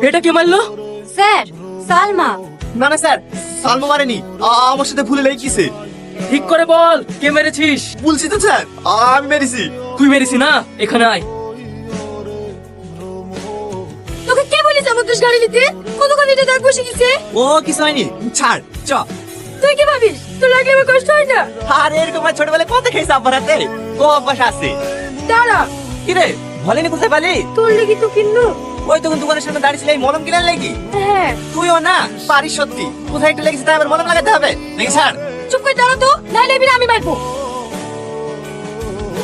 এটা কে মারলো? স্যার, সালমা। না না স্যার, সালমা মারেনি, আমার সাথে ভুলে লেগেছে। ঠিক করে বল, কে মেরেছিস? বলছি তো স্যার, আমি মেরেছি। তুই মেরেছি না? এখানে আয়। তোকে কে বলেছে আমার দোষ গাড়ি নিতে? কতক্ষণ এটা দাগ বসে গেছে? ও কিছু হয়নি, ছাড় চ। তুই কি ভাবিস তোর লাগলে আমার কষ্ট হয় না? আরে এরকম আর ছোটবেলায় কত খেয়েছে আব্বার হাতে, ও অভ্যাস আছে। দাঁড়া, কি রে বলেনি কোথায় পালি? তোর লেগে তো কিনলো। ওই তখন দোকানের সামনে দাঁড়িয়ে ছিল, এই মলম কিনার লেগি। হ্যাঁ। তুইও না পারিস সত্যি, কোথায় একটা লেগেছে তাই আবার মলম লাগাতে হবে নাকি? স্যার চুপ করে দাঁড়া তো, নাইলে এবার আমি মারবো।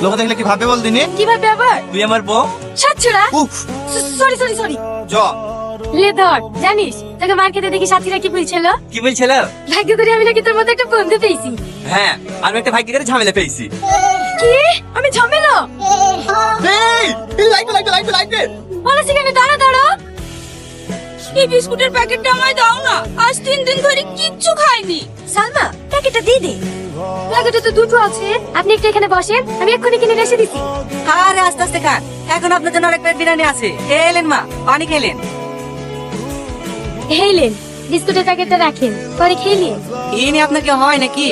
লোক দেখলে কি ভাববে বল দিনে? কিভাবে আবার? তুই আমার বউ। সাতছড়া। উফ, সরি সরি সরি। চ। লে ধর, জানিস তোকে মার্কেটে দেখি সাথীরা কি বলছিল? কি বলছিল? ভাগ্য করে আমি নাকি তোর মতো একটা বন্ধু পেয়েছি। হ্যাঁ, আমি একটা ভাগ্য করে ঝামেলা পেয়েছি। কি? আমি ঝামেলা? এই লাগবে লাগবে লাগবে লাগবে। বলেছি কেন? দাঁড়া দাঁড়া। এই বিস্কুটের প্যাকেটটা আমায় দাও না, আজ 3 দিন ধরে কিচ্ছু খাইনি। সালমা, প্যাকেটটা দিয়ে দে। প্যাকেটে তো দুটো আছে। আপনি একটু এখানে বসেন, আমি এক্ষুনি কিনে রেখে দিচ্ছি। আরে আস্তে আস্তে খান, এখন আপনার জন্য আরেক প্লেট বিরিয়ানি আছে। এলেন মা, পানি খেলেন। হেলেন, বিস্কুটের প্যাকেটটা রাখেন, পরে খেয়ে নিন। এই নিয়ে আপনার কি হয় নাকি?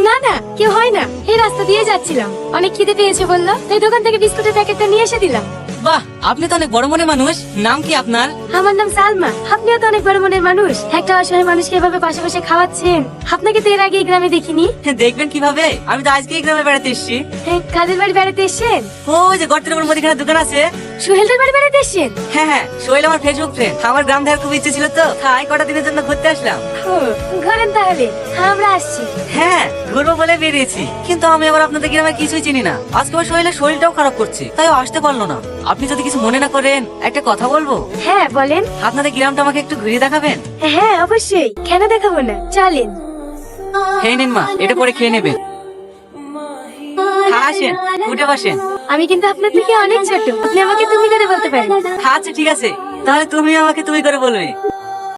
না না, কেউ হয় না। এই রাস্তা দিয়ে যাচ্ছিলাম, অনেক খিদে পেয়েছে বললো, তাই দোকান থেকে বিস্কুটের প্যাকেটটা নিয়ে এসে দিলাম। বাহ, আপনি তো অনেক বড় মনের মানুষ। নাম কি আপনার? আমার নাম সালমা। আপনিও তো অনেক বড় মনের মানুষ, একটা অসহায় মানুষকে এভাবে পাশে পাশে খাওয়াচ্ছেন। আপনাকে তো এর আগে এই গ্রামে দেখিনি। দেখবেন কিভাবে, আমি তো আজকে এই গ্রামে বেড়াতে এসেছি। হ্যাঁ, কাদের বাড়ি বেড়াতে এসেছেন? ওই যে গর্তের উপর মুদিখানার দোকান আছে। সোহেলদের বাড়ি বেড়াতে এসেছেন? হ্যাঁ হ্যাঁ, সোহেল আমার ফেসবুক ফ্রেন্ড। আমার গ্রাম দেখার খুব ইচ্ছে ছিল, তো তাই কটা দিনের জন্য ঘুরতে আসলাম। ও, ঘোরেন তাহলে, আমরা আসছি। হ্যাঁ, ঘুরবো বলে বেরিয়েছি, কিন্তু আমি আবার আপনাদের গ্রামে কিছুই চিনি না। আজকে আমার সোহেলের শরীরটাও খারাপ করছে, তাই ও আসতে পারলো না। আপনি যদি কিছু মনে না করেন, একটা কথা বলবো। হ্যাঁ বলেন। আপনাদের গ্রামটা আমাকে একটু ঘুরিয়ে দেখাবেন? হ্যাঁ অবশ্যই, কেন দেখাবো না, চলেন। খেয়ে নিন মা, এটা পরে খেয়ে নেবেন। আসেন, উঠে বসেন। আমি কিন্তু আপনার থেকে অনেক ছোট, আপনি আমাকে তুমি করে বলতে পারেন। আচ্ছা ঠিক আছে, তাহলে তুমি আমাকে তুমি করে বলবে।